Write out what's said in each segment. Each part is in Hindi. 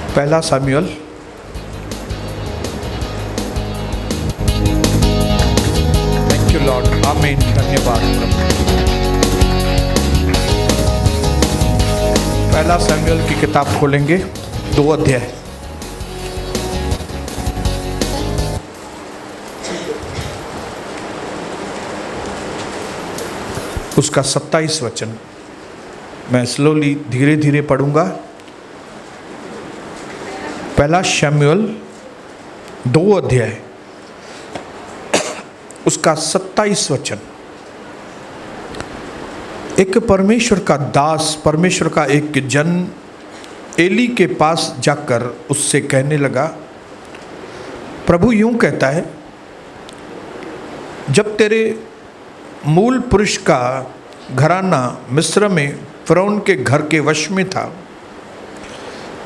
पहला शमूएल थैंक यू लॉर्ड, आमीन, धन्यवाद प्रभु। पहला शमूएल की किताब खोलेंगे, 2 अध्याय। उसका 27 वचन। मैं स्लोली धीरे धीरे पढ़ूंगा। पहला शमूएल 2 अध्याय, उसका 27 वचन। एक परमेश्वर का दास, परमेश्वर का एक जन एली के पास जाकर उससे कहने लगा, प्रभु यूं कहता है, जब तेरे मूल पुरुष का घराना मिस्र में फ़िरौन के घर के वश में था,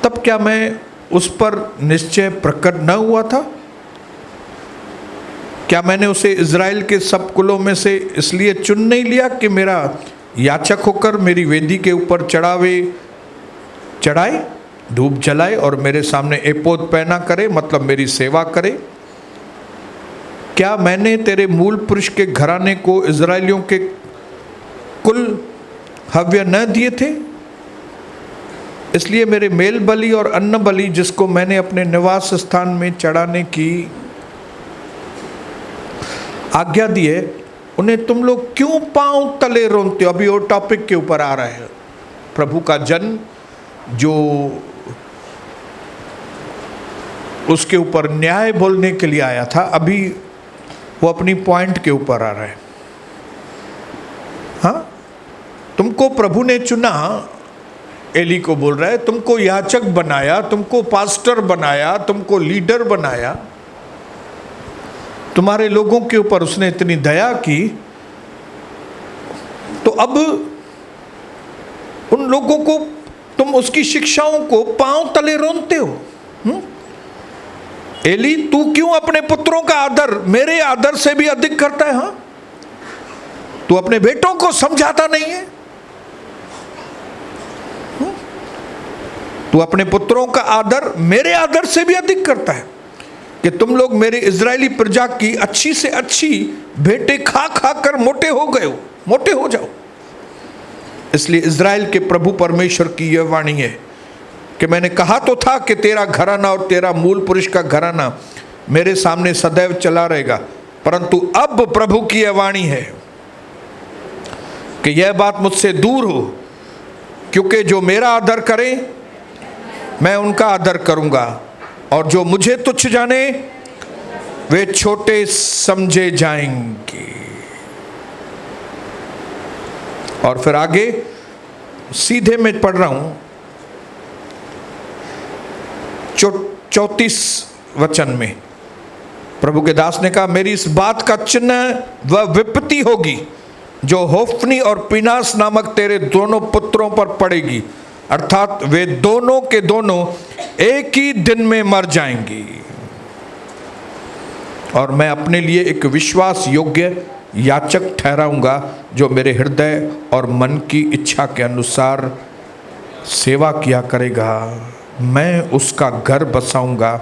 तब क्या मैं उस पर निश्चय प्रकट न हुआ था? क्या मैंने उसे इज़राइल के सब कुलों में से इसलिए चुन नहीं लिया कि मेरा याचक होकर मेरी वेदी के ऊपर चढ़ाए, धूप जलाए और मेरे सामने एपोद पहना करे, मतलब मेरी सेवा करे? क्या मैंने तेरे मूल पुरुष के घराने को इज़राइलियों के कुल हव्य न दिए थे? इसलिए मेरे मेल बलि और अन्न बलि, जिसको मैंने अपने निवास स्थान में चढ़ाने की आज्ञा दी है, उन्हें तुम लोग क्यों पांव तले रोनते हो? अभी वो टॉपिक के ऊपर आ रहा है। प्रभु का जन जो उसके ऊपर न्याय बोलने के लिए आया था, अभी वो अपनी पॉइंट के ऊपर आ रहा है। हाँ, तुमको प्रभु ने चुना, एली को बोल रहा है, तुमको याचक बनाया, तुमको पास्टर बनाया, तुमको लीडर बनाया, तुम्हारे लोगों के ऊपर उसने इतनी दया की, तो अब उन लोगों को तुम उसकी शिक्षाओं को पांव तले रोनते हो। एली, तू क्यों अपने पुत्रों का आदर मेरे आदर से भी अधिक करता है? हाँ, तू अपने बेटों को समझाता नहीं है? तू अपने पुत्रों का आदर मेरे आदर से भी अधिक करता है कि तुम लोग मेरे इजरायली प्रजा की अच्छी से अच्छी भेंटें खा खा कर मोटे हो गए हो, मोटे हो जाओ। इसलिए इजराइल के प्रभु परमेश्वर की यह वाणी है कि मैंने कहा तो था कि तेरा घराना और तेरा मूल पुरुष का घराना मेरे सामने सदैव चला रहेगा, परंतु अब प्रभु की यह वाणी है कि यह बात मुझसे दूर हो, क्योंकि जो मेरा आदर करें मैं उनका आदर करूंगा, और जो मुझे तुच्छ जाने वे छोटे समझे जाएंगे। और फिर आगे सीधे मैं पढ़ रहा हूं 34 वचन में। प्रभु के दास ने कहा, मेरी इस बात का चिन्ह वह विपत्ति होगी जो होफ्नी और पीनास नामक तेरे दोनों पुत्रों पर पड़ेगी, अर्थात वे दोनों के दोनों एक ही दिन में मर जाएंगी, और मैं अपने लिए एक विश्वास योग्य याचक ठहराऊंगा जो मेरे हृदय और मन की इच्छा के अनुसार सेवा किया करेगा। मैं उसका घर बसाऊंगा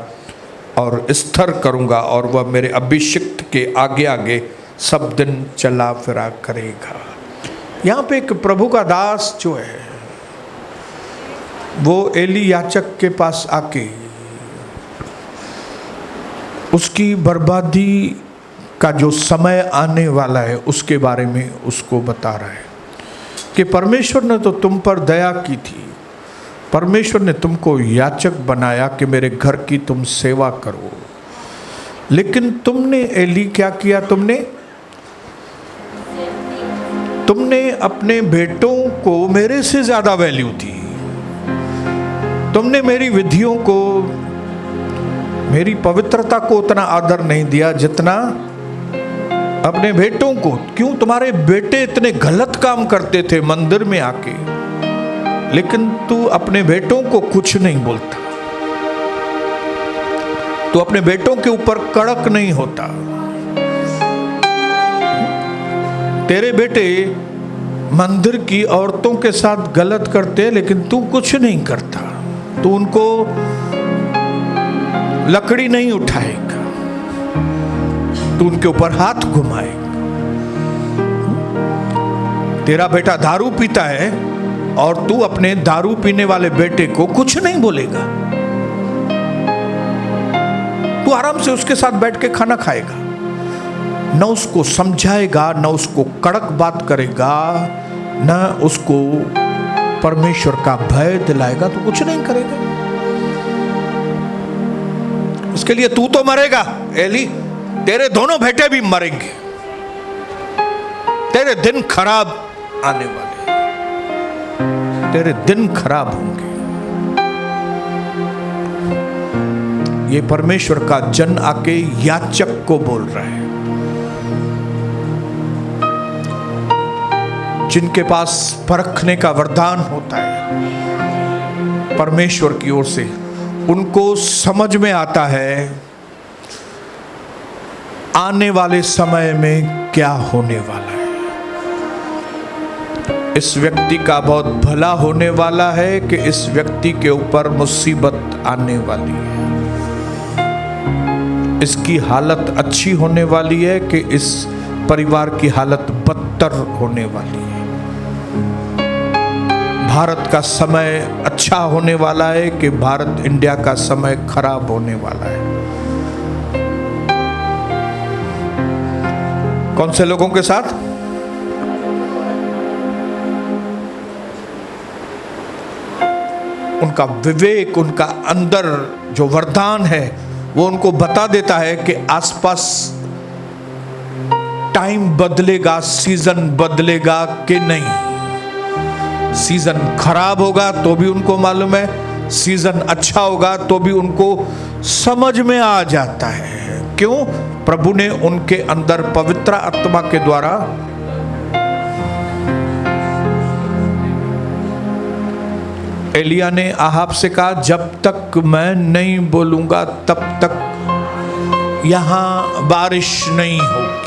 और स्थिर करूंगा, और वह मेरे अभिषिक्त के आगे आगे सब दिन चला फिरा करेगा। यहाँ पे एक प्रभु का दास जो है, वो एली याचक के पास आके उसकी बर्बादी का जो समय आने वाला है उसके बारे में उसको बता रहा है कि परमेश्वर ने तो तुम पर दया की थी, परमेश्वर ने तुमको याचक बनाया कि मेरे घर की तुम सेवा करो, लेकिन तुमने एली क्या किया? तुमने अपने बेटों को मेरे से ज्यादा वैल्यू दी। तुमने मेरी विधियों को, मेरी पवित्रता को उतना आदर नहीं दिया जितना अपने बेटों को। क्यों? तुम्हारे बेटे इतने गलत काम करते थे मंदिर में आके, लेकिन तू अपने बेटों को कुछ नहीं बोलता, तू अपने बेटों के ऊपर कड़क नहीं होता। तेरे बेटे मंदिर की औरतों के साथ गलत करते हैं, लेकिन तू कुछ नहीं करता। तू उनको लकड़ी नहीं उठाएगा, तू उनके ऊपर हाथ घुमाएगा। तेरा बेटा दारू पीता है और तू अपने दारू पीने वाले बेटे को कुछ नहीं बोलेगा, तू आराम से उसके साथ बैठ के खाना खाएगा, न उसको समझाएगा, न उसको कड़क बात करेगा, न उसको परमेश्वर का भय दिलाएगा, तो कुछ नहीं करेगा। उसके लिए तू तो मरेगा एली, तेरे दोनों बेटे भी मरेंगे, तेरे दिन खराब आने वाले, तेरे दिन खराब होंगे। ये परमेश्वर का जन आके याचक को बोल रहा है। जिनके पास परखने का वरदान होता है परमेश्वर की ओर से, उनको समझ में आता है आने वाले समय में क्या होने वाला है। इस व्यक्ति का बहुत भला होने वाला है कि इस व्यक्ति के ऊपर मुसीबत आने वाली है। इसकी हालत अच्छी होने वाली है कि इस परिवार की हालत बदतर होने वाली है। भारत का समय अच्छा होने वाला है कि भारत इंडिया का समय खराब होने वाला है। कौन से लोगों के साथ? उनका विवेक, उनका अंदर जो वरदान है वो उनको बता देता है कि आसपास टाइम बदलेगा, सीजन बदलेगा कि नहीं। सीजन खराब होगा तो भी उनको मालूम है, सीजन अच्छा होगा तो भी उनको समझ में आ जाता है। क्यों? प्रभु ने उनके अंदर पवित्र आत्मा के द्वारा एलिया ने आहाब से कहा, जब तक मैं नहीं बोलूंगा तब तक यहां बारिश नहीं होगी।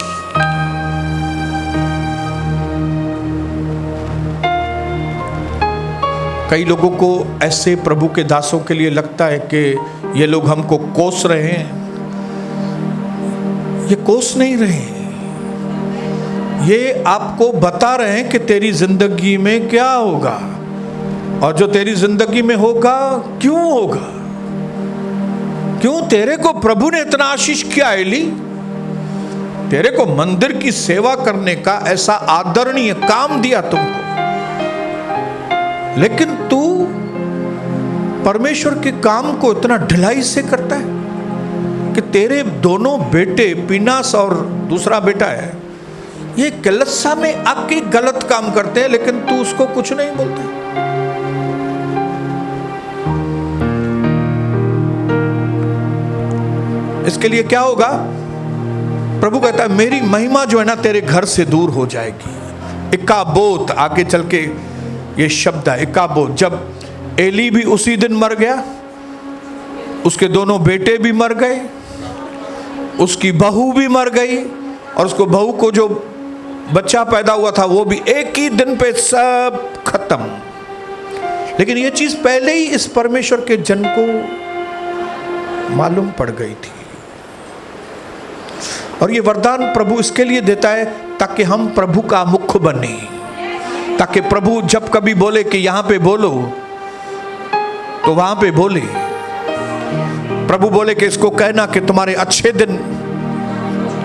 कई लोगों को ऐसे प्रभु के दासों के लिए लगता है कि ये लोग हमको कोस रहे हैं। ये कोस नहीं रहे, ये आपको बता रहे हैं कि तेरी जिंदगी में क्या होगा, और जो तेरी जिंदगी में होगा क्यों होगा। क्यों? तेरे को प्रभु ने इतना आशीष किया एली, तेरे को मंदिर की सेवा करने का ऐसा आदरणीय काम दिया तुमको, लेकिन तू परमेश्वर के काम को इतना ढिलाई से करता है कि तेरे दोनों बेटे, पीनास और दूसरा बेटा है, ये गलतसा में आके गलत काम करते हैं, लेकिन तू उसको कुछ नहीं बोलता। इसके लिए क्या होगा? प्रभु कहता है मेरी महिमा जो है ना तेरे घर से दूर हो जाएगी। इकाबोत, आगे चल के ये शब्द है इकाबोत। जब एली भी उसी दिन मर गया, उसके दोनों बेटे भी मर गए, उसकी बहू भी मर गई, और उसको बहू को जो बच्चा पैदा हुआ था वो भी एक ही दिन पे सब खत्म। लेकिन ये चीज पहले ही इस परमेश्वर के जन को मालूम पड़ गई थी। और ये वरदान प्रभु इसके लिए देता है ताकि हम प्रभु का मुख बने, ताकि प्रभु जब कभी बोले कि यहां पे बोलो तो वहां पे बोले। प्रभु बोले कि इसको कहना कि तुम्हारे अच्छे दिन,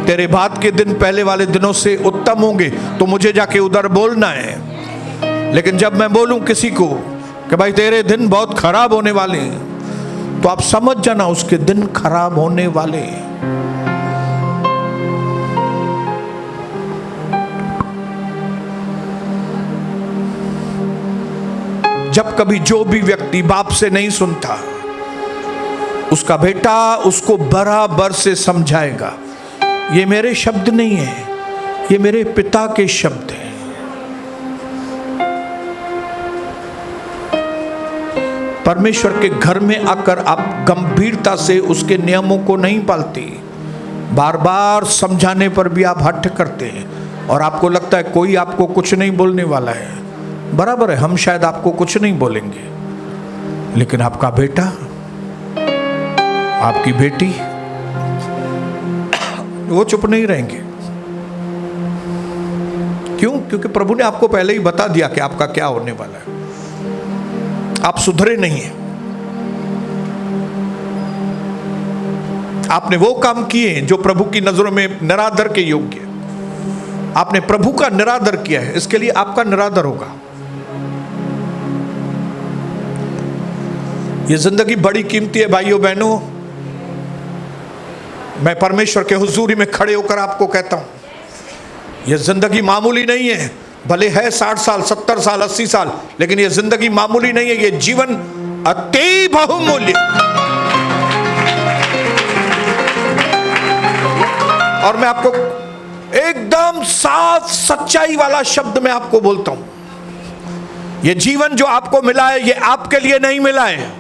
तेरे बाद के दिन पहले वाले दिनों से उत्तम होंगे, तो मुझे जाके उधर बोलना है। लेकिन जब मैं बोलूं किसी को कि भाई तेरे दिन बहुत खराब होने वाले हैं, तो आप समझ जाना उसके दिन खराब होने वाले हैं। जब कभी जो भी व्यक्ति बाप से नहीं सुनता, उसका बेटा उसको बराबर से समझाएगा। ये मेरे शब्द नहीं है, ये मेरे पिता के शब्द हैं। परमेश्वर के घर में आकर आप गंभीरता से उसके नियमों को नहीं पालते, बार बार समझाने पर भी आप हठ करते हैं, और आपको लगता है कोई आपको कुछ नहीं बोलने वाला है। बराबर है, हम शायद आपको कुछ नहीं बोलेंगे, लेकिन आपका बेटा, आपकी बेटी, वो चुप नहीं रहेंगे। क्यों? क्योंकि प्रभु ने आपको पहले ही बता दिया कि आपका क्या होने वाला है। आप सुधरे नहीं हैं। आपने वो काम किए जो प्रभु की नजरों में निरादर के योग्य। आपने प्रभु का निरादर किया है, इसके लिए आपका निरादर होगा। ये जिंदगी बड़ी कीमती है भाइयों बहनों। मैं परमेश्वर के हुजूरी में खड़े होकर आपको कहता हूं, ये जिंदगी मामूली नहीं है। भले है 60 साल, 70 साल, 80 साल, लेकिन ये जिंदगी मामूली नहीं है। ये जीवन अति बहुमूल्य। और मैं आपको एकदम साफ सच्चाई वाला शब्द में आपको बोलता हूं, ये जीवन जो आपको मिला है, ये आपके लिए नहीं मिला है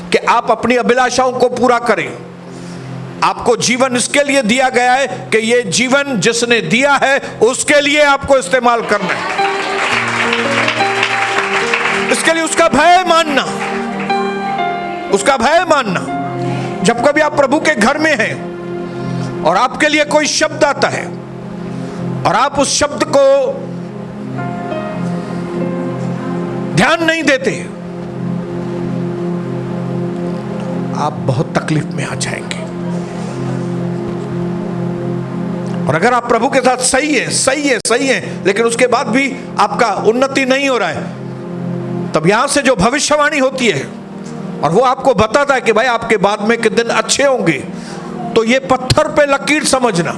कि आप अपनी अभिलाषाओं को पूरा करें। आपको जीवन इसके लिए दिया गया है कि ये जीवन जिसने दिया है उसके लिए आपको इस्तेमाल करना है। इसके लिए उसका भय मानना, उसका भय मानना। जब कभी आप प्रभु के घर में हैं और आपके लिए कोई शब्द आता है और आप उस शब्द को ध्यान नहीं देते, आप बहुत तकलीफ में आ जाएंगे। और अगर आप प्रभु के साथ सही है, लेकिन उसके बाद भी आपका उन्नति नहीं हो रहा है, तब यहां से जो भविष्यवाणी होती है और वो आपको बताता है कि भाई आपके बाद में के दिन अच्छे होंगे, तो ये पत्थर पे लकीर समझना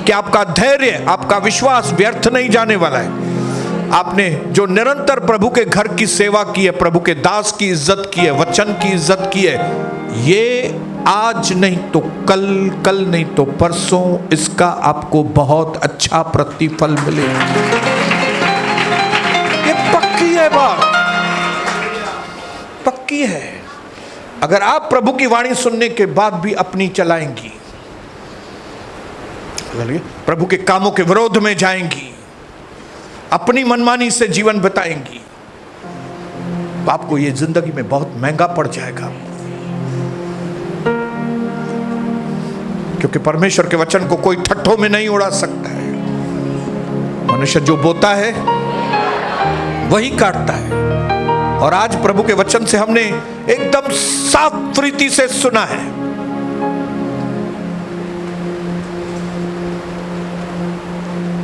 कि आपका धैर्य, आपका विश्वास व्यर्थ नहीं जाने वाला है। आपने जो निरंतर प्रभु के घर की सेवा की है, प्रभु के दास की इज्जत की है, वचन की इज्जत की है, ये आज नहीं तो कल, कल नहीं तो परसों इसका आपको बहुत अच्छा प्रतिफल मिलेगा। ये पक्की है बात, पक्की है। अगर आप प्रभु की वाणी सुनने के बाद भी अपनी चलाएंगी, प्रभु के कामों के विरोध में जाएंगी, अपनी मनमानी से जीवन बिताएंगी, तो आपको ये जिंदगी में बहुत महंगा पड़ जाएगा। क्योंकि परमेश्वर के वचन को कोई ठट्ठों में नहीं उड़ा सकता है। मनुष्य जो बोता है वही काटता है। और आज प्रभु के वचन से हमने एकदम साफ रीति से सुना है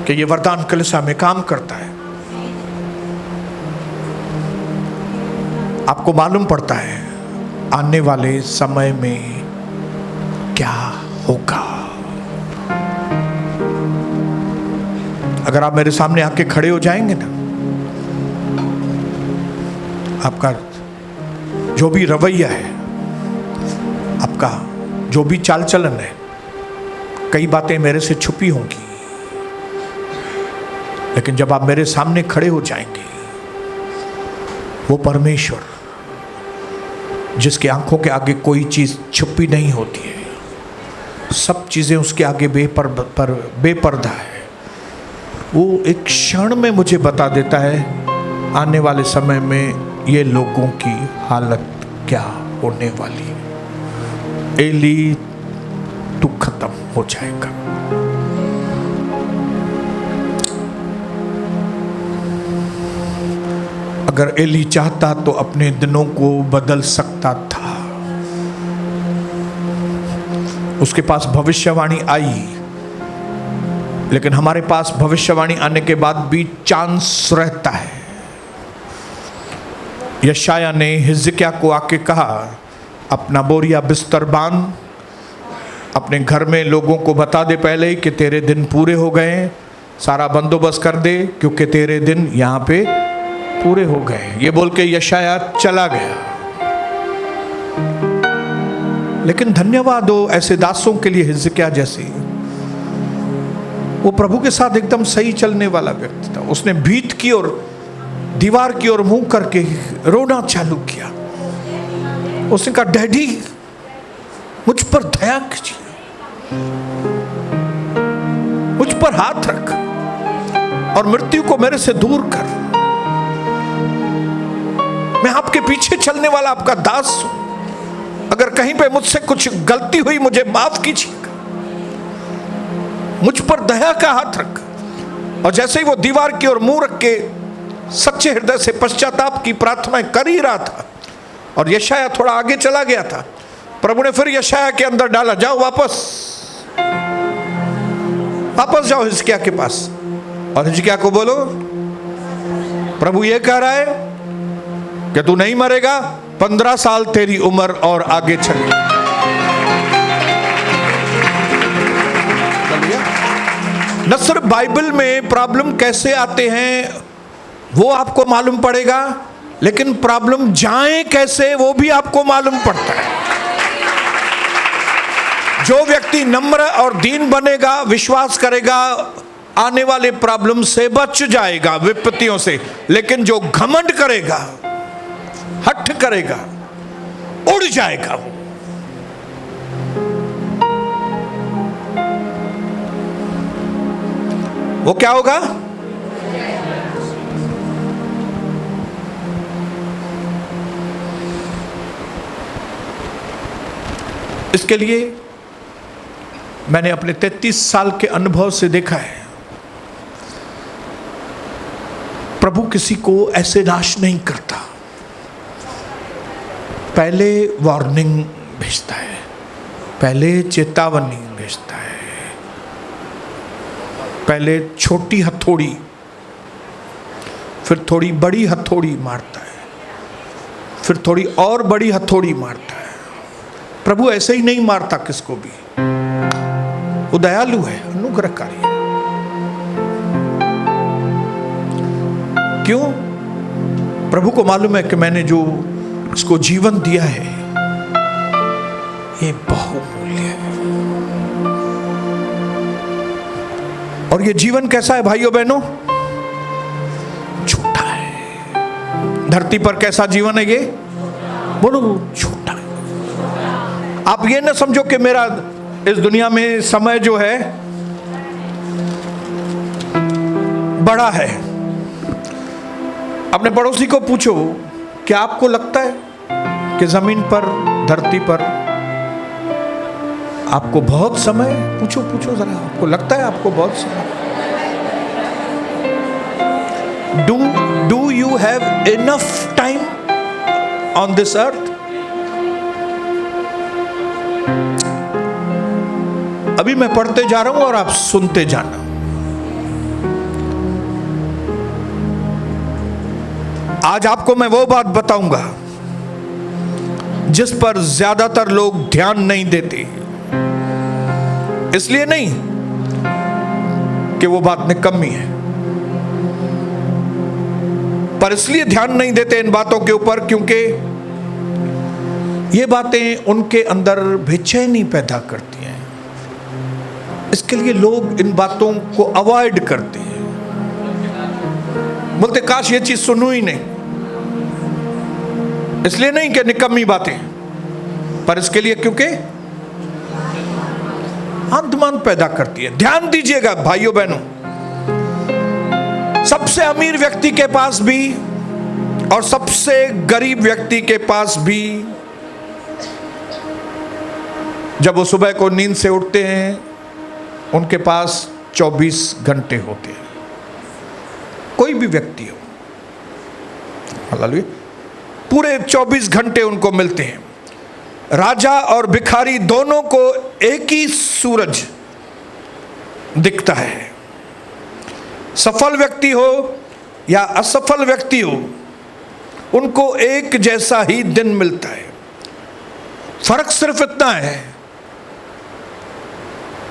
कि ये वरदान कलीसिया में काम करता है। आपको मालूम पड़ता है आने वाले समय में क्या होगा। अगर आप मेरे सामने आके खड़े हो जाएंगे ना, आपका जो भी रवैया है, आपका जो भी चाल चलन है, कई बातें मेरे से छुपी होंगी, लेकिन जब आप मेरे सामने खड़े हो जाएंगे, वो परमेश्वर जिसकी आंखों के आगे कोई चीज छुपी नहीं होती है, सब चीजें उसके आगे बेपर्दा है, वो एक क्षण में मुझे बता देता है आने वाले समय में ये लोगों की हालत क्या होने वाली है। एली तू खत्म हो जाएगा। अगर एली चाहता तो अपने दिनों को बदल सकता था। उसके पास भविष्यवाणी आई, लेकिन हमारे पास भविष्यवाणी आने के बाद भी चांस रहता है। यशाया ने हिजकिय्याह को आके कहा, अपना बोरिया बिस्तर बांध, अपने घर में लोगों को बता दे पहले ही कि तेरे दिन पूरे हो गए, सारा बंदोबस्त कर दे क्योंकि तेरे दिन यहाँ पे पूरे हो गए। ये बोल के यशाया चला गया। लेकिन धन्यवाद हो ऐसे दासों के लिए, हिजकिय्याह जैसे, वो प्रभु के साथ एकदम सही चलने वाला व्यक्ति था। उसने भीत की और दीवार की ओर मुंह करके रोना चालू किया। उसने कहा, डैडी मुझ पर दया कीजिए, मुझ पर हाथ रख और मृत्यु को मेरे से दूर कर। मैं आपके पीछे चलने वाला आपका दास हूं, अगर कहीं पे मुझसे कुछ गलती हुई मुझे माफ कीजिएगा, मुझ पर दया का हाथ रख। और जैसे ही वो दीवार की ओर मुंह रख के सच्चे हृदय से पश्चाताप की प्रार्थना कर ही रहा था और यशाया थोड़ा आगे चला गया था, प्रभु ने फिर यशाया के अंदर डाला, जाओ वापस जाओ हिजकिया के पास और हिजकिया को बोलो, प्रभु ये कह रहा है कि तू नहीं मरेगा, 15 साल तेरी उम्र और आगे चली। न सिर्फ बाइबल में प्रॉब्लम कैसे आते हैं वो आपको मालूम पड़ेगा, लेकिन प्रॉब्लम जाए कैसे वो भी आपको मालूम पड़ता है। जो व्यक्ति नम्र और दीन बनेगा, विश्वास करेगा, आने वाले प्रॉब्लम से बच जाएगा, विपत्तियों से। लेकिन जो घमंड करेगा, हठ करेगा, उड़ जाएगा। वो क्या होगा? इसके लिए मैंने अपने 33 साल के अनुभव से देखा है, प्रभु किसी को ऐसे नाश नहीं करता। पहले वार्निंग भेजता है, पहले चेतावनी भेजता है, पहले छोटी हथौड़ी, फिर थोड़ी बड़ी हथौड़ी मारता है, फिर थोड़ी और बड़ी हथौड़ी मारता है। प्रभु ऐसे ही नहीं मारता किसको भी, वो दयालु है, अनुग्रहकारी है। क्यों? प्रभु को मालूम है कि मैंने जो इसको जीवन दिया है ये बहुमूल्य है। और ये जीवन कैसा है भाइयों बहनों? छोटा है। धरती पर कैसा जीवन है ये? बोलो, छोटा है। आप ये ना समझो कि मेरा इस दुनिया में समय जो है बड़ा है। अपने पड़ोसी को पूछो, क्या आपको लगता है कि जमीन पर, धरती पर आपको बहुत समय? पूछो जरा, आपको लगता है आपको बहुत समय? Do you have enough time on this earth? अभी मैं पढ़ते जा रहा हूं और आप सुनते जाना। आज आपको मैं वो बात बताऊंगा जिस पर ज्यादातर लोग ध्यान नहीं देते। इसलिए नहीं कि वो बात निकम्मी है, पर इसलिए ध्यान नहीं देते इन बातों के ऊपर क्योंकि ये बातें उनके अंदर बेचैनी पैदा करती हैं। इसके लिए लोग इन बातों को अवॉइड करते हैं, बोलते काश ये चीज सुनूं ही नहीं। इसलिए नहीं कि निकम्मी बातें, पर इसके लिए क्योंकि अंधमान पैदा करती है। ध्यान दीजिएगा भाइयों बहनों, सबसे अमीर व्यक्ति के पास भी और सबसे गरीब व्यक्ति के पास भी जब वो सुबह को नींद से उठते हैं उनके पास 24 घंटे होते हैं। कोई भी व्यक्ति हो, हालेलुया, पूरे 24 घंटे उनको मिलते हैं। राजा और भिखारी दोनों को एक ही सूरज दिखता है। सफल व्यक्ति हो या असफल व्यक्ति हो, उनको एक जैसा ही दिन मिलता है। फर्क सिर्फ इतना है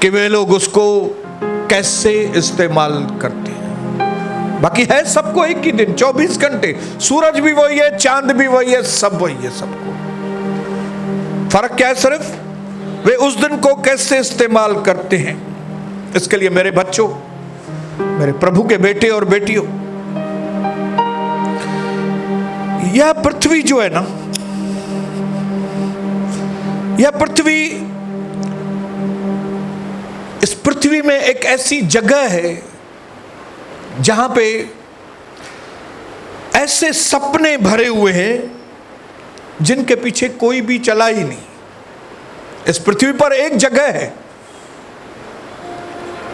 कि वे लोग उसको कैसे इस्तेमाल करते हैं। बाकी है सबको एक ही दिन, 24 घंटे। सूरज भी वही है, चांद भी वही है, सब वही है सबको। फर्क क्या है? सिर्फ वे उस दिन को कैसे इस्तेमाल करते हैं। इसके लिए मेरे बच्चों, मेरे प्रभु के बेटे और बेटियों, यह पृथ्वी जो है ना, यह पृथ्वी, इस पृथ्वी में एक ऐसी जगह है जहां पे ऐसे सपने भरे हुए हैं जिनके पीछे कोई भी चला ही नहीं। इस पृथ्वी पर एक जगह है,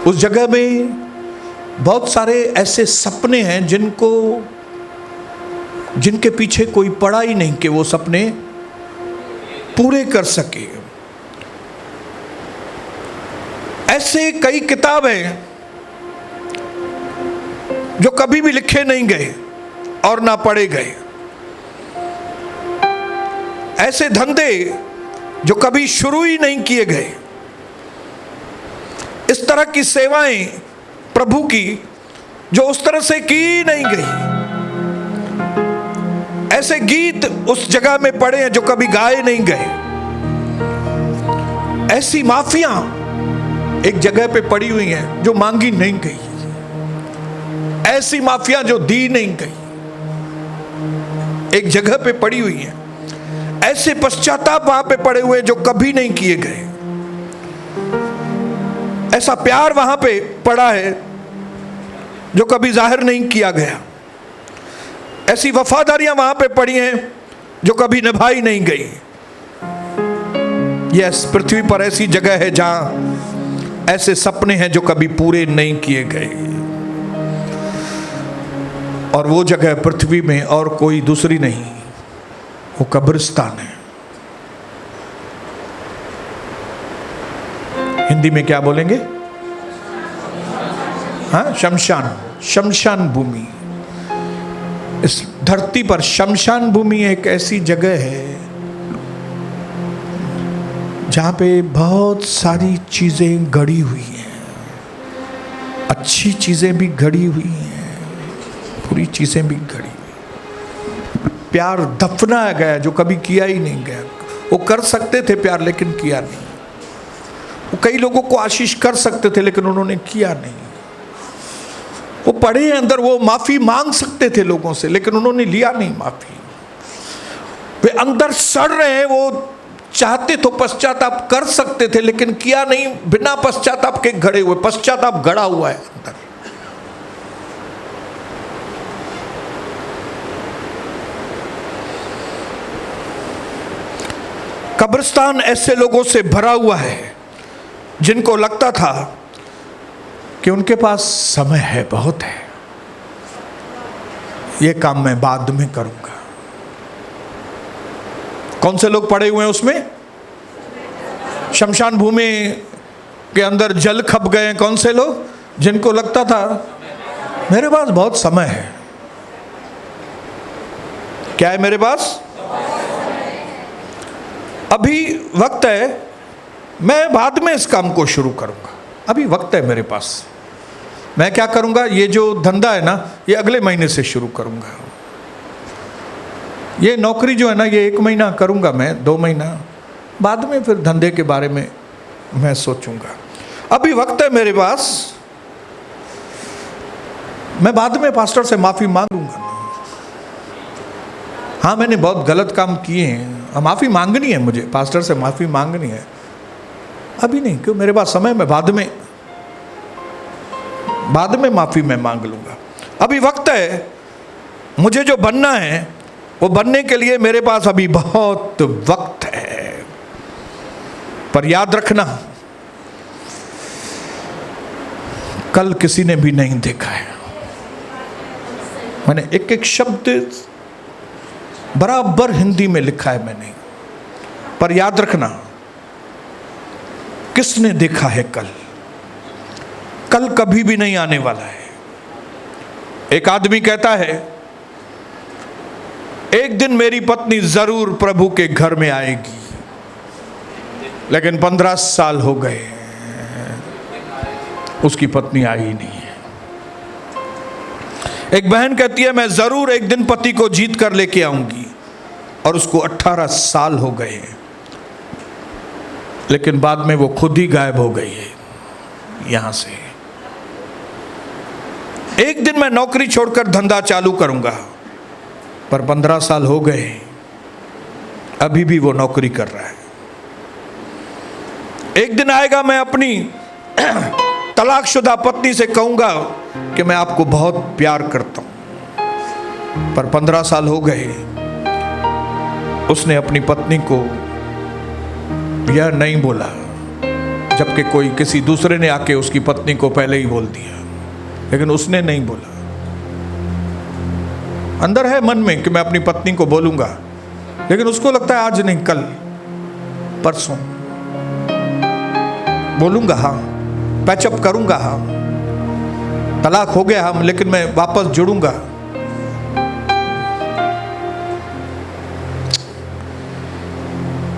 उस जगह में बहुत सारे ऐसे सपने हैं जिनके पीछे कोई पड़ा ही नहीं कि वो सपने पूरे कर सके। ऐसे कई किताब हैं जो कभी भी लिखे नहीं गए और ना पढ़े गए। ऐसे धंधे जो कभी शुरू ही नहीं किए गए। इस तरह की सेवाएं प्रभु की जो उस तरह से की नहीं गई। ऐसे गीत उस जगह में पड़े हैं जो कभी गाए नहीं गए। ऐसी माफियां एक जगह पे पड़ी हुई हैं जो मांगी नहीं गई। ऐसी माफियां जो दी नहीं गई एक जगह पे पड़ी हुई हैं। ऐसे पश्चाताप वहां पे पड़े हुए जो कभी नहीं किए गए। ऐसा प्यार वहां पे पड़ा है जो कभी जाहिर नहीं किया गया। ऐसी वफादारियां वहां पे पड़ी हैं जो कभी निभाई नहीं गई। यस, पृथ्वी पर ऐसी जगह है जहां ऐसे सपने हैं जो कभी पूरे नहीं किए गए। और वो जगह पृथ्वी में और कोई दूसरी नहीं, वो कब्रिस्तान है। हिंदी में क्या बोलेंगे? हाँ, शमशान, शमशान भूमि। इस धरती पर शमशान भूमि एक ऐसी जगह है जहां पे बहुत सारी चीजें गड़ी हुई हैं। अच्छी चीजें भी गड़ी हुई हैं, बुरी चीजें भी गड़ी हुई। प्यार दफनाया गया जो कभी किया ही नहीं गया। वो कर सकते थे प्यार लेकिन किया नहीं। वो कई लोगों को आशीष कर सकते थे लेकिन उन्होंने किया नहीं। वो पड़े हैं अंदर, वो माफी मांग सकते थे लोगों से लेकिन उन्होंने लिया नहीं माफी। वे अंदर सड़ रहे हैं, वो चाहते तो पश्चाताप कर सकते थे लेकिन किया नहीं। बिना पश्चाताप के गड़े हुए, पश्चाताप गड़ा हुआ है अंदर। कब्रिस्तान ऐसे लोगों से भरा हुआ है जिनको लगता था कि उनके पास समय है, बहुत है, ये काम मैं बाद में करूंगा। कौन से लोग पड़े हुए हैं उसमें? शमशान भूमि के अंदर जल खप गए हैं। कौन से लोग? जिनको लगता था मेरे पास बहुत समय है। क्या है मेरे पास? अभी वक्त है, मैं बाद में इस काम को शुरू करूंगा। अभी वक्त है मेरे पास, मैं क्या करूंगा, ये जो धंधा है ना ये अगले महीने से शुरू करूंगा। ये नौकरी जो है ना ये 1 महीना करूंगा, मैं 2 महीना बाद में फिर धंधे के बारे में मैं सोचूंगा। अभी वक्त है मेरे पास, मैं बाद में पास्टर से माफी मांगूंगा। हाँ, मैंने बहुत गलत काम किए हैं, माफी मांगनी है मुझे, पास्टर से माफी मांगनी है। अभी नहीं, क्यों? मेरे पास समय, मैं बाद में माफी मैं मांग लूंगा। अभी वक्त है, मुझे जो बनना है वो बनने के लिए मेरे पास अभी बहुत वक्त है। पर याद रखना, कल किसी ने भी नहीं देखा है। मैंने एक एक शब्द बराबर हिंदी में लिखा है मैंने। पर याद रखना, किसने देखा है कल? कल कभी भी नहीं आने वाला है। एक आदमी कहता है एक दिन मेरी पत्नी जरूर प्रभु के घर में आएगी, लेकिन 15 साल हो गए उसकी पत्नी आई ही नहीं है। एक बहन कहती है मैं जरूर एक दिन पति को जीत कर लेके आऊंगी, और उसको 18 साल हो गए लेकिन बाद में वो खुद ही गायब हो गई है यहां से। एक दिन मैं नौकरी छोड़कर धंधा चालू करूंगा, पर 15 साल हो गए अभी भी वो नौकरी कर रहा है। एक दिन आएगा मैं अपनी तलाकशुदा पत्नी से कहूंगा कि मैं आपको बहुत प्यार करता हूं, पर 15 साल हो गए, उसने अपनी पत्नी को यह नहीं बोला, जबकि कोई किसी दूसरे ने आके उसकी पत्नी को पहले ही बोल दिया, लेकिन उसने नहीं बोला। अंदर है मन में कि मैं अपनी पत्नी को बोलूंगा, लेकिन उसको लगता है आज नहीं, कल, परसों बोलूंगा, हाँ पैचअप करूंगा, हाँ तलाक हो गया हम, लेकिन मैं वापस जुड़ूंगा।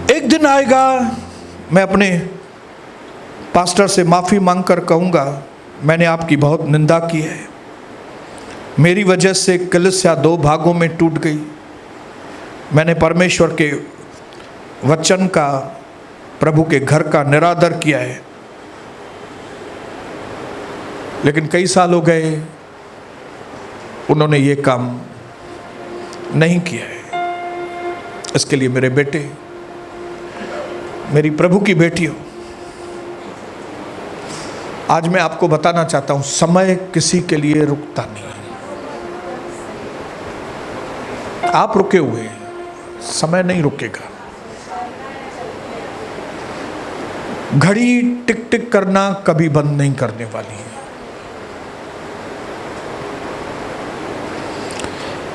एक दिन आएगा मैं अपने पास्टर से माफी मांगकर कहूंगा, मैंने आपकी बहुत निंदा की है, मेरी वजह से कलीसिया 2 भागों में टूट गई, मैंने परमेश्वर के वचन का, प्रभु के घर का निरादर किया है, लेकिन कई साल हो गए उन्होंने ये काम नहीं किया है। इसके लिए मेरे बेटे, मेरी प्रभु की बेटी हो, आज मैं आपको बताना चाहता हूं, समय किसी के लिए रुकता नहीं है। आप रुके हुए हैं, समय नहीं रुकेगा। घड़ी टिक टिक करना कभी बंद नहीं करने वाली है।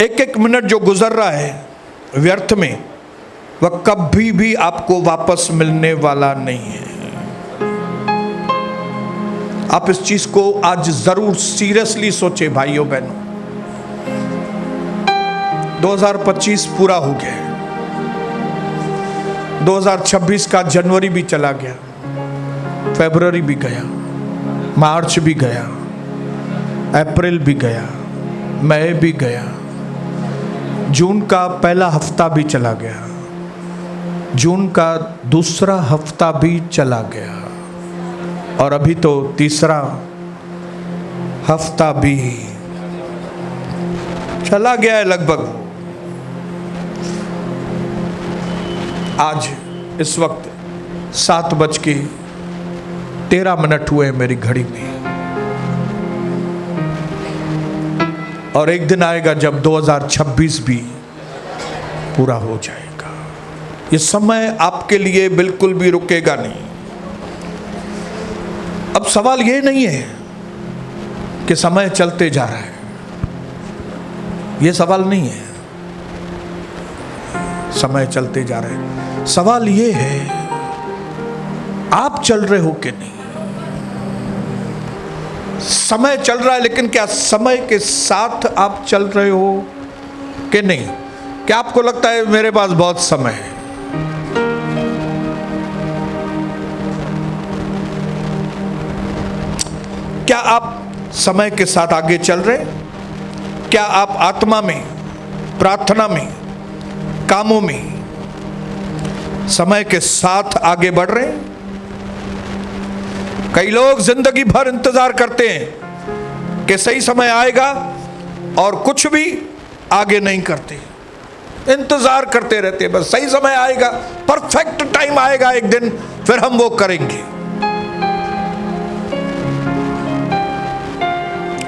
एक एक मिनट जो गुजर रहा है व्यर्थ में, वह कभी भी आपको वापस मिलने वाला नहीं है। आप इस चीज को आज जरूर सीरियसली सोचे भाइयों बहनों। 2025 पूरा हो गया, 2026 का जनवरी भी चला गया, फरवरी भी गया, मार्च भी गया, अप्रैल भी गया, मई भी गया, जून का पहला हफ्ता भी चला गया, जून का दूसरा हफ्ता भी चला गया, और अभी तो तीसरा हफ्ता भी चला गया है लगभग। आज इस वक्त 7:13 हुए मेरी घड़ी में, और एक दिन आएगा जब 2026 भी पूरा हो जाएगा। ये समय आपके लिए बिल्कुल भी रुकेगा नहीं। अब सवाल ये नहीं है कि समय चलते जा रहा है, ये सवाल नहीं है, समय चलते जा रहे हैं। सवाल ये है आप चल रहे हो कि नहीं। समय चल रहा है, लेकिन क्या समय के साथ आप चल रहे हो कि नहीं? क्या आपको लगता है मेरे पास बहुत समय है? क्या आप समय के साथ आगे चल रहे? क्या आप आत्मा में, प्रार्थना में, कामों में समय के साथ आगे बढ़ रहे हैं? कई लोग जिंदगी भर इंतजार करते हैं कि सही समय आएगा और कुछ भी आगे नहीं करते, इंतजार करते रहते हैं, बस सही समय आएगा, परफेक्ट टाइम आएगा एक दिन, फिर हम वो करेंगे।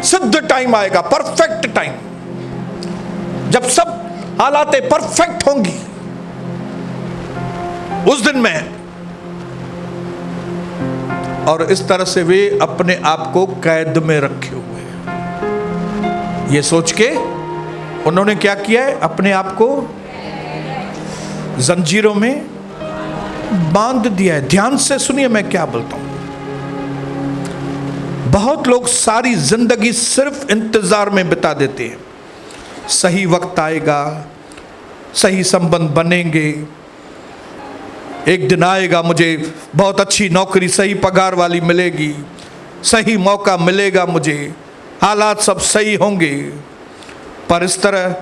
सिद्ध टाइम आएगा, परफेक्ट टाइम, जब सब हालातें परफेक्ट होंगी, उस दिन में। और इस तरह से वे अपने आप को कैद में रखे हुए हैं। ये सोच के उन्होंने क्या किया है? अपने आप को जंजीरों में बांध दिया है। ध्यान से सुनिए मैं क्या बोलता हूं। बहुत लोग सारी जिंदगी सिर्फ इंतजार में बिता देते हैं, सही वक्त आएगा, सही संबंध बनेंगे, एक दिन आएगा मुझे बहुत अच्छी नौकरी, सही पगार वाली मिलेगी, सही मौका मिलेगा मुझे, हालात सब सही होंगे। पर इस तरह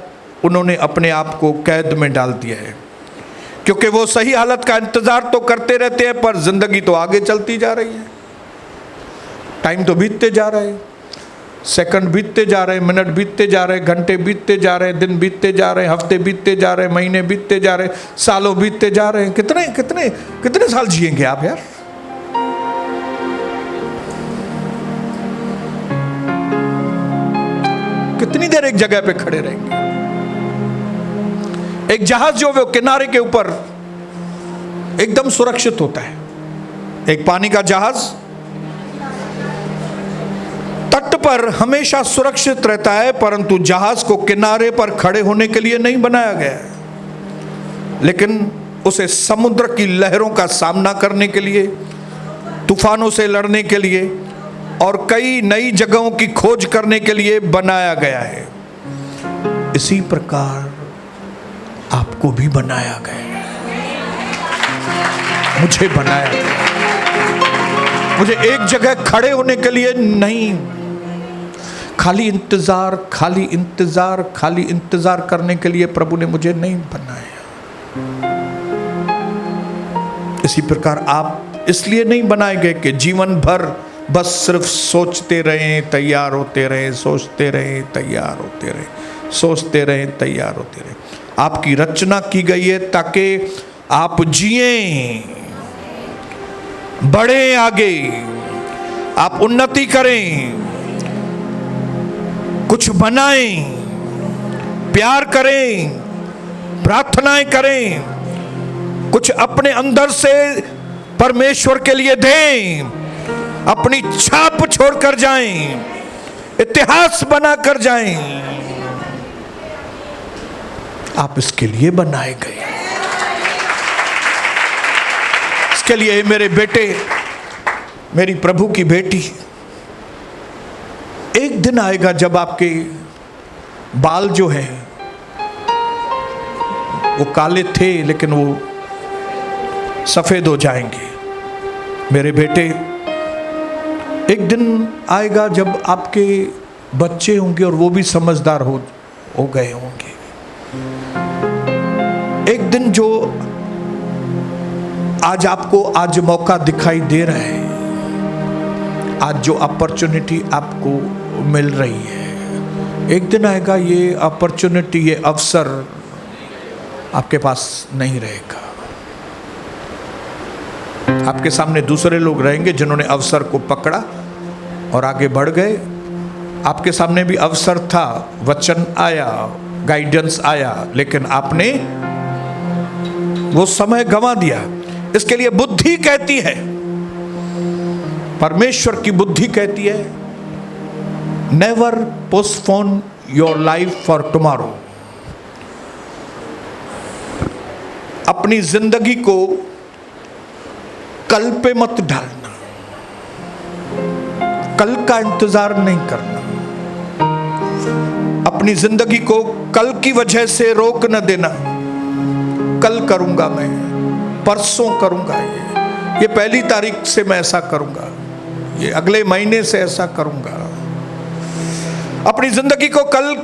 उन्होंने अपने आप को कैद में डाल दिया है, क्योंकि वो सही हालत का इंतजार तो करते रहते हैं, पर जिंदगी तो आगे चलती जा रही है। टाइम तो बीतते जा रहे हैं, सेकंड बीतते जा रहे हैं, मिनट बीतते जा रहे हैं, घंटे बीतते जा रहे हैं, दिन बीतते जा रहे हैं, हफ्ते बीतते जा रहे हैं, महीने बीतते जा रहे हैं, सालों बीतते जा रहे हैं। कितने कितने कितने साल जिएंगे आप यार? कितनी देर एक जगह पे खड़े रहेंगे? एक जहाज जो वो किनारे के ऊपर एकदम सुरक्षित होता है। एक पानी का जहाज तट पर हमेशा सुरक्षित रहता है, परंतु जहाज को किनारे पर खड़े होने के लिए नहीं बनाया गया है, लेकिन उसे समुद्र की लहरों का सामना करने के लिए, तूफानों से लड़ने के लिए और कई नई जगहों की खोज करने के लिए बनाया गया है। इसी प्रकार आपको भी बनाया गया है, मुझे बनाया गया। मुझे एक जगह खड़े होने के लिए नहीं, खाली इंतजार खाली इंतजार खाली इंतजार करने के लिए प्रभु ने मुझे नहीं बनाया। इसी प्रकार आप इसलिए नहीं बनाए गए कि जीवन भर बस सिर्फ सोचते रहें, तैयार होते रहें, सोचते रहें, तैयार होते रहें, सोचते रहें, तैयार होते रहें। आपकी रचना की गई है ताकि आप जिएं, बढ़ें आगे, आप उन्नति करें, कुछ बनाएं, प्यार करें, प्रार्थनाएं करें, कुछ अपने अंदर से परमेश्वर के लिए दें, अपनी छाप छोड़कर जाएं, इतिहास बनाकर जाएं। आप इसके लिए बनाए गए। इसके लिए मेरे बेटे, मेरी प्रभु की बेटी, एक दिन आएगा जब आपके बाल जो हैं वो काले थे लेकिन वो सफेद हो जाएंगे। मेरे बेटे, एक दिन आएगा जब आपके बच्चे होंगे और वो भी समझदार हो गए होंगे। एक दिन जो आज मौका दिखाई दे रहा है, आज जो अपॉर्चुनिटी आपको मिल रही है, एक दिन आएगा ये अपॉर्चुनिटी, ये अवसर आपके पास नहीं रहेगा। आपके सामने दूसरे लोग रहेंगे जिन्होंने अवसर को पकड़ा और आगे बढ़ गए। आपके सामने भी अवसर था, वचन आया, गाइडेंस आया, लेकिन आपने वो समय गंवा दिया। इसके लिए बुद्धि कहती है, परमेश्वर की बुद्धि कहती है, never postpone your life for tomorrow. अपनी जिंदगी को कल पे मत डालना, कल का इंतजार नहीं करना, अपनी जिंदगी को कल की वजह से रोक न देना। कल करूंगा, मैं परसों करूंगा, ये 1 तारीख से मैं ऐसा करूंगा, ये अगले महीने से ऐसा करूंगा। अपनी जिंदगी को कल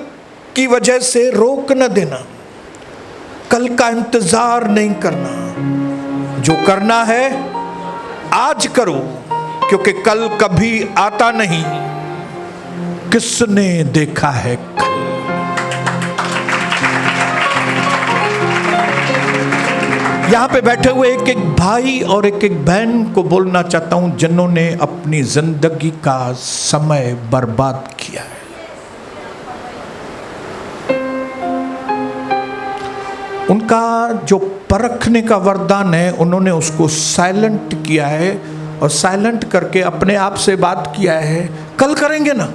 की वजह से रोक न देना, कल का इंतजार नहीं करना। जो करना है आज करो, क्योंकि कल कभी आता नहीं। किसने देखा है कल? यहां पे बैठे हुए एक एक भाई और एक एक बहन को बोलना चाहता हूं जिन्होंने अपनी जिंदगी का समय बर्बाद किया है। उनका जो परखने का वरदान है, उन्होंने उसको साइलेंट किया है और साइलेंट करके अपने आप से बात किया है, कल करेंगे ना।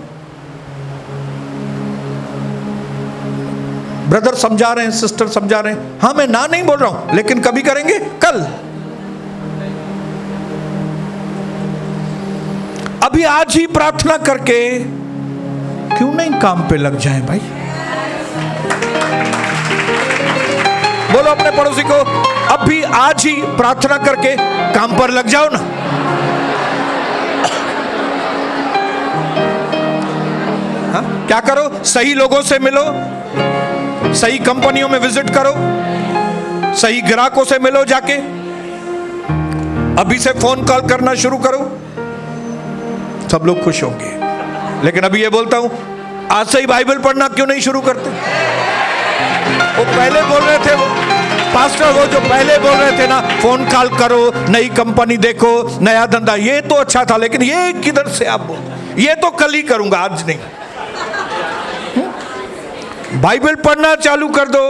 ब्रदर समझा रहे हैं, सिस्टर समझा रहे हैं, हाँ मैं ना नहीं बोल रहा हूं, लेकिन कभी करेंगे कल। अभी आज ही प्रार्थना करके क्यों नहीं काम पे लग जाएं भाई? बोलो अपने पड़ोसी को, अभी आज ही प्रार्थना करके काम पर लग जाओ ना। हाँ? क्या करो? सही लोगों से मिलो, सही कंपनियों में विजिट करो, सही ग्राहकों से मिलो जाके, अभी से फोन कॉल करना शुरू करो, सब लोग खुश होंगे। लेकिन अभी ये बोलता हूं, आज से ही बाइबल पढ़ना क्यों नहीं शुरू करते? वो पहले बोल रहे थे, वो पास्टर वो जो पहले बोल रहे थे ना, फोन कॉल करो, नई कंपनी देखो, नया धंधा, ये तो अच्छा था, लेकिन ये किधर से आप बोल, ये तो कल ही करूंगा, आज नहीं। बाइबल पढ़ना चालू कर दो,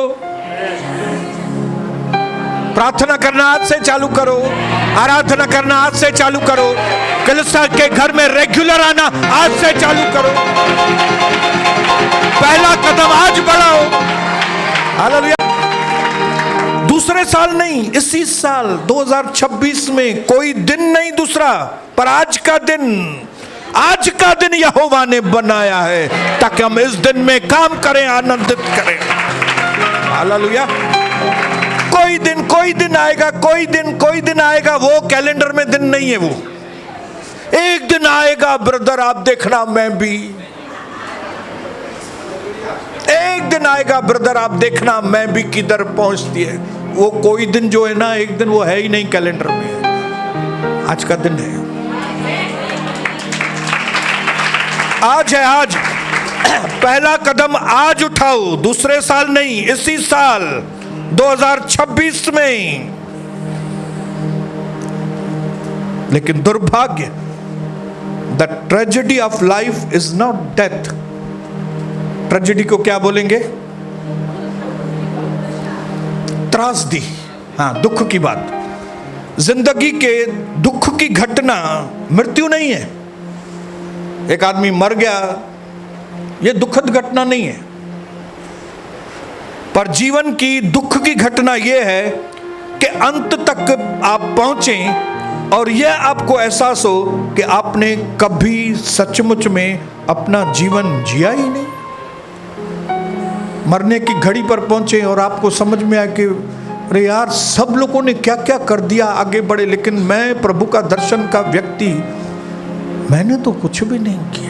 प्रार्थना करना आज से चालू करो, आराधना करना आज से चालू करो, कलीसिया के घर में रेगुलर आना आज से चालू करो। पहला कदम आज बढ़ाओ। हालेलुया। दूसरे साल नहीं, इसी साल 2026 में कोई दिन नहीं दूसरा, पर आज का दिन यहोवा ने बनाया है ताकि हम इस दिन में काम करें, आनंदित करें। हालेलुया। कोई दिन आएगा, कोई दिन आएगा, वो कैलेंडर में दिन नहीं है। वो एक दिन आएगा ब्रदर, आप देखना, मैं भी एक दिन आएगा ब्रदर, आप देखना मैं भी किधर पहुंचती है। वो कोई दिन जो है ना, एक दिन वो है ही नहीं कैलेंडर में। आज का दिन है, आज है, आज। पहला कदम आज उठाओ, दूसरे साल नहीं, इसी साल 2026 में। लेकिन दुर्भाग्य, the tragedy of life is not death. Tragedy को क्या बोलेंगे? त्रासदी, हाँ, दुख की बात। जिंदगी के दुख की घटना मृत्यु नहीं है। एक आदमी मर गया, यह दुखद घटना नहीं है। पर जीवन की दुख की घटना यह है कि अंत तक आप पहुंचें और यह आपको एहसास हो कि आपने कभी सचमुच में अपना जीवन जिया ही नहीं। मरने की घड़ी पर पहुंचे और आपको समझ में आए कि अरे यार, सब लोगों ने क्या क्या कर दिया, आगे बढ़े, लेकिन मैं प्रभु का दर्शन का व्यक्ति, मैंने तो कुछ भी नहीं किया।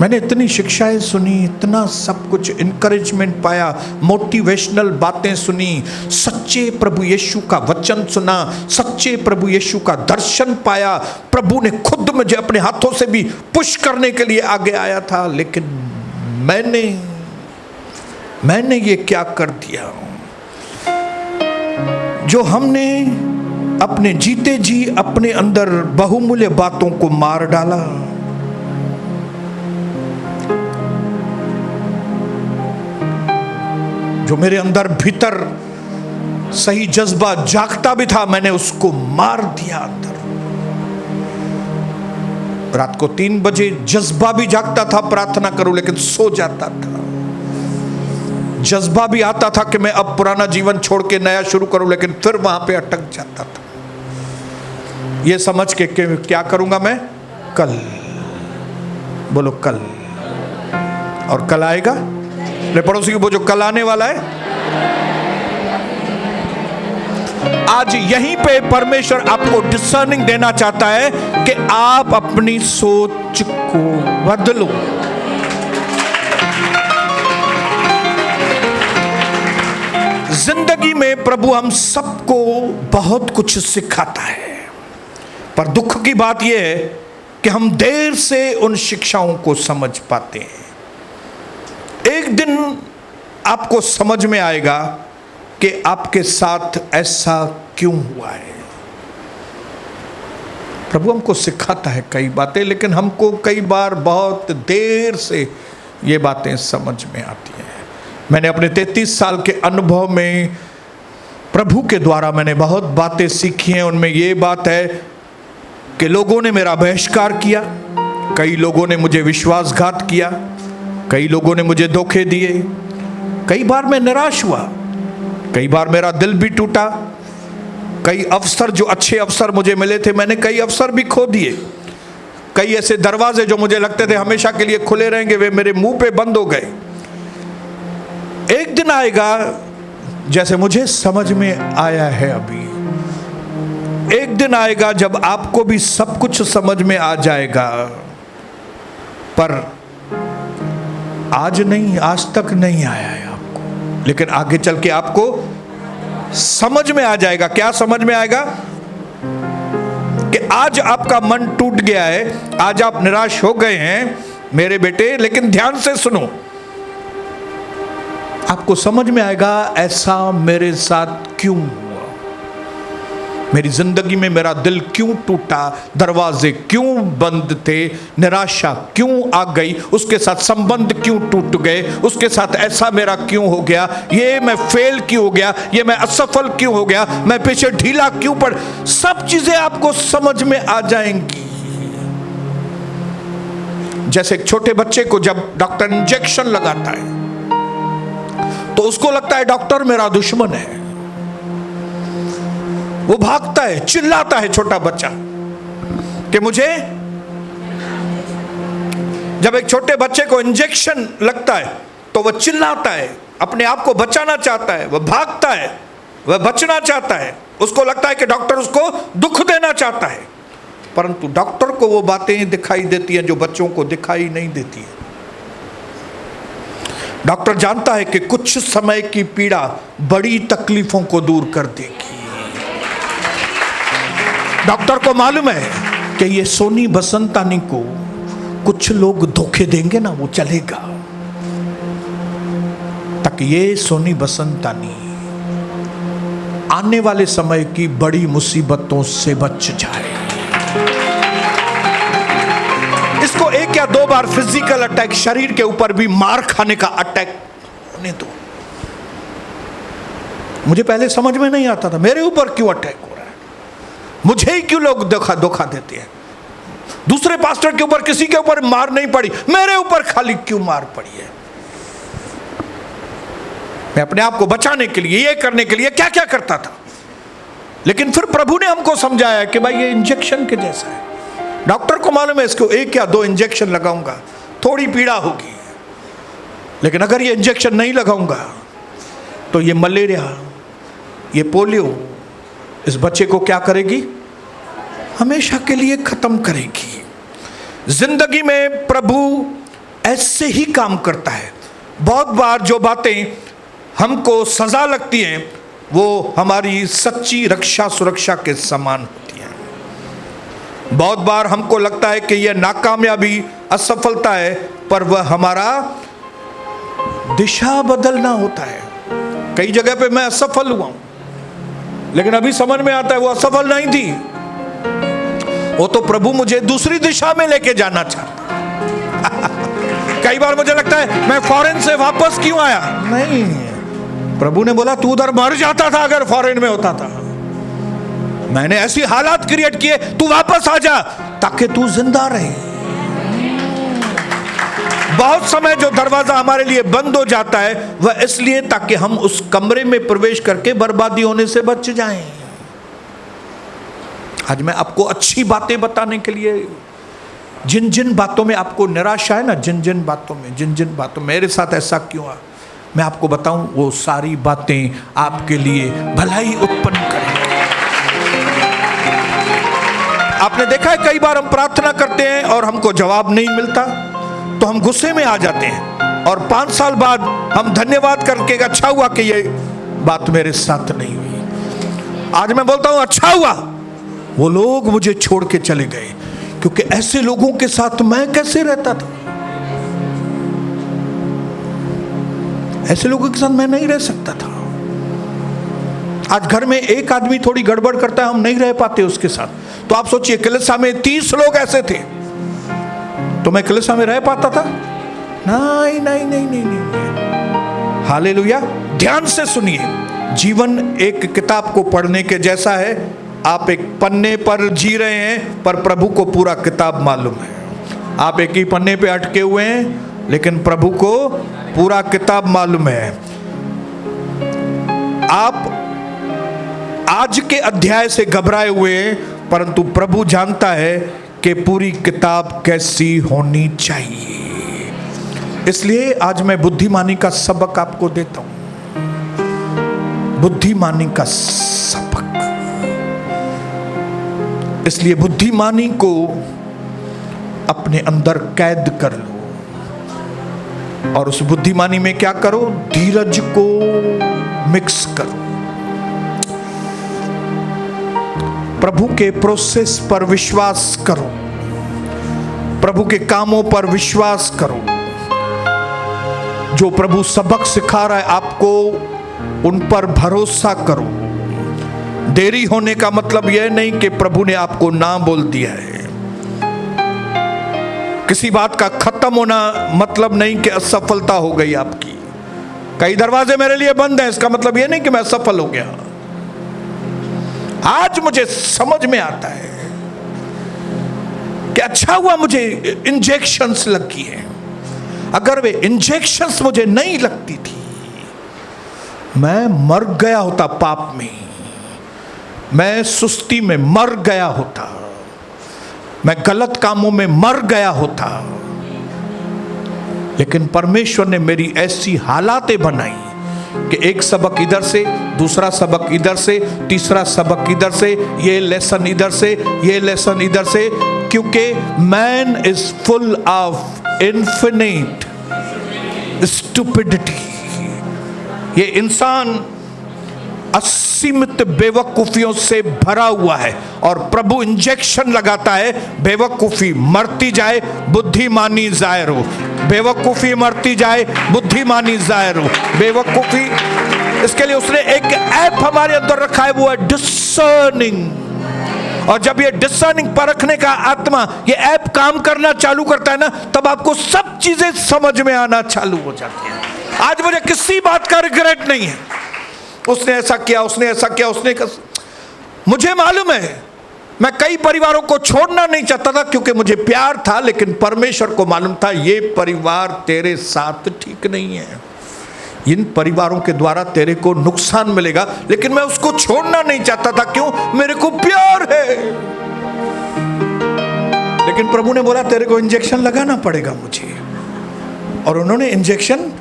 मैंने इतनी शिक्षाएं सुनी, इतना सब कुछ इनकरेजमेंट पाया, मोटिवेशनल बातें सुनी, सच्चे प्रभु यीशु का वचन सुना, सच्चे प्रभु यीशु का दर्शन पाया। प्रभु ने खुद मुझे अपने हाथों से भी पुश करने के लिए आगे आया था, लेकिन मैंने ये क्या कर दिया जो हमने अपने जीते जी अपने अंदर बहुमूल्य बातों को मार डाला। जो मेरे अंदर भीतर सही जज्बा जागता भी था, मैंने उसको मार दिया अंदर। रात को 3 बजे जज्बा भी जागता था प्रार्थना करूं, लेकिन सो जाता था। जज्बा भी आता था कि मैं अब पुराना जीवन छोड़ के नया शुरू करूं, लेकिन फिर वहां पे अटक जाता था, ये समझ के क्या करूंगा मैं कल। बोलो कल। और कल आएगा। मेरे पड़ोसी को बोलो, कल आने वाला है। आज यहीं पे परमेश्वर आपको डिसर्निंग देना चाहता है कि आप अपनी सोच को बदलो। जिंदगी में प्रभु हम सबको बहुत कुछ सिखाता है, पर दुख की बात यह है कि हम देर से उन शिक्षाओं को समझ पाते हैं। एक दिन आपको समझ में आएगा कि आपके साथ ऐसा क्यों हुआ है। प्रभु हमको सिखाता है कई बातें, लेकिन हमको कई बार बहुत देर से ये बातें समझ में आती हैं। मैंने अपने 33 साल के अनुभव में प्रभु के द्वारा मैंने बहुत बातें सीखी हैं। उनमें ये बात है कि लोगों ने मेरा बहिष्कार किया, कई लोगों ने मुझे विश्वासघात किया, कई लोगों ने मुझे धोखे दिए, कई बार मैं निराश हुआ, कई बार मेरा दिल भी टूटा, कई अवसर, जो अच्छे अवसर मुझे मिले थे, मैंने कई अवसर भी खो दिए। कई ऐसे दरवाजे जो मुझे लगते थे हमेशा के लिए खुले रहेंगे, वे मेरे मुंह पे बंद हो गए। एक दिन आएगा, जैसे मुझे समझ में आया है अभी, एक दिन आएगा जब आपको भी सब कुछ समझ में आ जाएगा, पर आज नहीं, आज तक नहीं आया है आपको, लेकिन आगे चल के आपको समझ में आ जाएगा। क्या समझ में आएगा? कि आज आपका मन टूट गया है, आज आप निराश हो गए हैं मेरे बेटे, लेकिन ध्यान से सुनो, आपको समझ में आएगा ऐसा मेरे साथ क्यों हुआ। मेरी जिंदगी में मेरा दिल क्यों टूटा, दरवाजे क्यों बंद थे, निराशा क्यों आ गई, उसके साथ संबंध क्यों टूट गए, उसके साथ ऐसा मेरा क्यों हो गया, ये मैं फेल क्यों हो गया, ये मैं असफल क्यों हो गया, मैं पीछे ढीला क्यों पड़। सब चीजें आपको समझ में आ जाएंगी। जैसे एक छोटे बच्चे को जब डॉक्टर इंजेक्शन लगाता है तो उसको लगता है डॉक्टर मेरा दुश्मन है, वो भागता है, चिल्लाता है छोटा बच्चा कि मुझे। जब एक छोटे बच्चे को इंजेक्शन लगता है तो वह चिल्लाता है, अपने आप को बचाना चाहता है, वह भागता है, वह बचना चाहता है। उसको लगता है कि डॉक्टर उसको दुख देना चाहता है, परंतु डॉक्टर को वो बातें दिखाई देती हैं जो बच्चों को दिखाई नहीं देती है। डॉक्टर जानता है कि कुछ समय की पीड़ा बड़ी तकलीफों को दूर कर देगी। डॉक्टर को मालूम है कि ये सोनी बसंतानी को कुछ लोग धोखे देंगे ना, वो चलेगा, ताकि ये सोनी बसंतानी आने वाले समय की बड़ी मुसीबतों से बच जाए। इसको 1 या 2 बार फिजिकल अटैक, शरीर के ऊपर भी मार खाने का अटैक होने दो। मुझे पहले समझ में नहीं आता था, मेरे ऊपर क्यों अटैक हो रहा है, मुझे ही क्यों लोग धोखा देते हैं। दूसरे पास्टर के ऊपर, किसी के ऊपर मार नहीं पड़ी, मेरे ऊपर खाली क्यों मार पड़ी है। मैं अपने आप को बचाने के लिए, ये करने के लिए क्या क्या करता था, लेकिन फिर प्रभु ने हमको समझाया कि भाई ये इंजेक्शन के जैसा है। डॉक्टर को मालूम है इसको 1 या 2 इंजेक्शन लगाऊंगा, थोड़ी पीड़ा होगी, लेकिन अगर ये इंजेक्शन नहीं लगाऊंगा तो ये मलेरिया, ये पोलियो इस बच्चे को क्या करेगी, हमेशा के लिए खत्म करेगी। जिंदगी में प्रभु ऐसे ही काम करता है। बहुत बार जो बातें हमको सजा लगती हैं वो हमारी सच्ची रक्षा सुरक्षा के समान होती हैं। बहुत बार हमको लगता है कि यह नाकामयाबी, असफलता है, पर वह हमारा दिशा बदलना होता है। कई जगह पे मैं असफल हुआ हूं, लेकिन अभी समझ में आता है वो असफल नहीं थी, वो तो प्रभु मुझे दूसरी दिशा में लेके जाना चाहता। कई बार मुझे लगता है मैं फॉरेन से वापस क्यों आया, नहीं, प्रभु ने बोला तू उधर मर जाता था अगर फॉरेन में होता था। मैंने ऐसी हालात क्रिएट किए, तू वापस आ जा ताकि तू जिंदा रहे। बहुत समय जो दरवाजा हमारे लिए बंद हो जाता है वह इसलिए ताकि हम उस कमरे में प्रवेश करके बर्बादी होने से बच जाएं। आज मैं आपको अच्छी बातें बताने के लिए, जिन जिन बातों में आपको निराशा है ना, जिन जिन बातों मेरे साथ ऐसा क्यों हुआ, मैं आपको बताऊं वो सारी बातें आपके लिए भलाई उत्पन्न करेंगी। आपने देखा है कई बार हम प्रार्थना करते हैं और हमको जवाब नहीं मिलता तो हम गुस्से में आ जाते हैं, और 5 साल बाद हम धन्यवाद करके अच्छा हुआ कि ये बात मेरे साथ नहीं हुई। आज मैं बोलता हूं अच्छा हुआ वो लोग मुझे छोड़ के चले गए, क्योंकि ऐसे लोगों के साथ मैं कैसे रहता था, ऐसे लोगों के साथ मैं नहीं रह सकता था। आज घर में एक आदमी थोड़ी गड़बड़ करता है, हम नहीं रह पाते उसके साथ, तो आप सोचिए कलीसिया में 30 लोग ऐसे थे तो मैं कलीसिया में रह पाता था? नहीं नहीं नहीं नहीं, नहीं। हालेलुया। ध्यान से सुनिए, जीवन एक किताब को पढ़ने के जैसा है। आप एक पन्ने पर जी रहे हैं पर प्रभु को पूरा किताब मालूम है। आप एक ही पन्ने पे अटके हुए हैं लेकिन प्रभु को पूरा किताब मालूम है। आप आज के अध्याय से घबराए हुए हैं, परंतु प्रभु जानता है कि पूरी किताब कैसी होनी चाहिए। इसलिए आज मैं बुद्धिमानी का सबक आपको देता हूं, बुद्धिमानी का सबक। इसलिए बुद्धिमानी को अपने अंदर कैद कर लो, और उस बुद्धिमानी में क्या करो, धीरज को मिक्स करो, प्रभु के प्रोसेस पर विश्वास करो, प्रभु के कामों पर विश्वास करो। जो प्रभु सबक सिखा रहा है आपको, उन पर भरोसा करो। देरी होने का मतलब यह नहीं कि प्रभु ने आपको ना बोल दिया है। किसी बात का खत्म होना मतलब नहीं कि असफलता हो गई आपकी। कई दरवाजे मेरे लिए बंद हैं, इसका मतलब यह नहीं कि मैं असफल हो गया। आज मुझे समझ में आता है कि अच्छा हुआ मुझे इंजेक्शंस लगी हैं। अगर वे इंजेक्शंस मुझे नहीं लगती थी, मैं मर गया होता पाप में, मैं सुस्ती में मर गया होता, मैं गलत कामों में मर गया होता। लेकिन परमेश्वर ने मेरी ऐसी हालातें बनाई कि एक सबक इधर से, दूसरा सबक इधर से, तीसरा सबक इधर से, ये लेसन इधर से, ये लेसन इधर से, क्योंकि man is full of infinite stupidity. ये इंसान असीमित बेवकूफियों से भरा हुआ है और प्रभु इंजेक्शन लगाता है, बेवकूफी मरती जाए, बुद्धिमानी जाहिर हो। बेवकूफी मरती जाए, बुद्धिमानी जाहिर हो। बेवकूफी, इसके लिए उसने एक ऐप हमारे अंदर रखा है, वो है डिसर्निंग। और जब ये डिसर्निंग परखने का आत्मा, ये ऐप काम करना चालू करता है ना, तब आपको सब चीजें समझ में आना चालू हो जाती है। आज मुझे किसी बात का रिग्रेट नहीं है, उसने ऐसा किया, उसने ऐसा किया, मुझे मालूम है मैं कई परिवारों को छोड़ना नहीं चाहता था क्योंकि मुझे प्यार था, लेकिन परमेश्वर को मालूम था ये परिवार तेरे साथ ठीक नहीं है, इन परिवारों के द्वारा तेरे को नुकसान मिलेगा, लेकिन मैं उसको छोड़ना नहीं चाहता था। क्यों? मेरे को प्यार है। लेकिन प्रभु ने बोला तेरे को इंजेक्शन लगाना पड़ेगा मुझे, और उन्होंने इंजेक्शन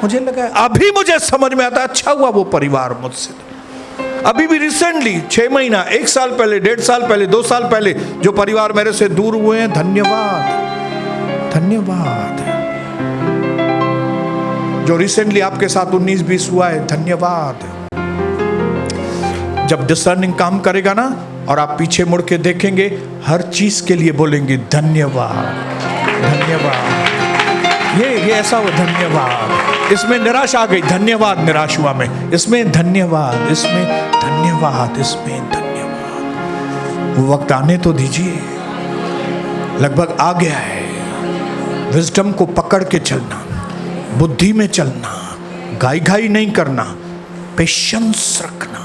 मुझे लगा। अभी मुझे समझ में आता, अच्छा हुआ वो परिवार मुझसे, अभी भी रिसेंटली 6 महीना, 1 साल पहले, 1.5 साल पहले, 2 साल पहले जो परिवार मेरे से दूर हुए हैं, धन्यवाद, धन्यवाद। जो रिसेंटली आपके साथ 19-20 हुआ है, धन्यवाद। जब डिसर्निंग काम करेगा ना, और आप पीछे मुड़ के देखेंगे, हर चीज के लिए बोलेंगे धन्यवाद, धन्यवाद। ये ऐसा हो, धन्यवाद। इसमें निराश आ गई, धन्यवाद। निराश हुआ मैं, इसमें धन्यवाद, इसमें धन्यवाद, इसमें धन्यवाद। वो वक्त आने तो दीजिए, लगभग आ गया है। विजडम को पकड़ के चलना, बुद्धि में चलना, घाई घाई नहीं करना, पेशेंस रखना,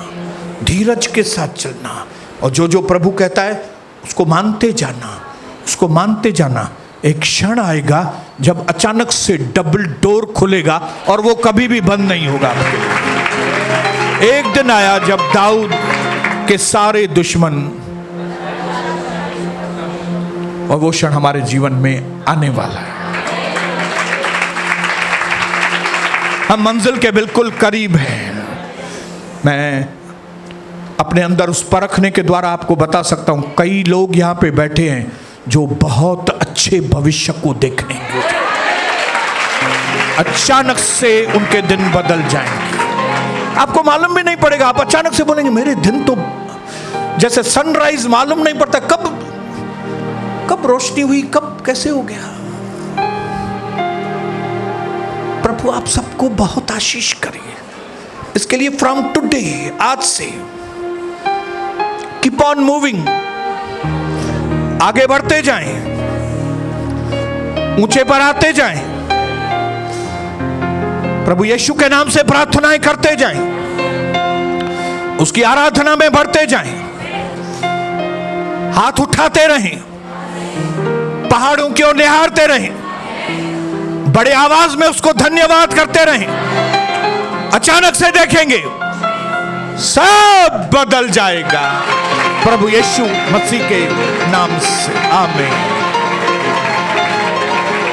धीरज के साथ चलना, और जो जो प्रभु कहता है उसको मानते जाना, उसको मानते जाना। एक क्षण आएगा जब अचानक से डबल डोर खुलेगा और वो कभी भी बंद नहीं होगा आपके लिए। एक दिन आया जब दाऊद के सारे दुश्मन, और वो क्षण हमारे जीवन में आने वाला है। हम मंजिल के बिल्कुल करीब हैं। मैं अपने अंदर उस परखने के द्वारा आपको बता सकता हूं, कई लोग यहां पे बैठे हैं जो बहुत अच्छे भविष्य को देख लेंगे, अचानक से उनके दिन बदल जाएंगे, आपको मालूम भी नहीं पड़ेगा। आप अचानक से बोलेंगे मेरे दिन तो जैसे सनराइज मालूम नहीं पड़ता, कब रोशनी हुई, कब कैसे हो गया। प्रभु आप सबको बहुत आशीष करिए। इसके लिए फ्रॉम टुडे, आज से कीप ऑन मूविंग, आगे बढ़ते जाएं, ऊंचे पर आते जाएं, प्रभु यीशु के नाम से प्रार्थनाएं करते जाएं, उसकी आराधना में बढ़ते जाएं, हाथ उठाते रहें, पहाड़ों की ओर निहारते रहें, बड़े आवाज में उसको धन्यवाद करते रहें। अचानक से देखेंगे सब बदल जाएगा, प्रभु यीशु मसीह के नाम से, आमीन।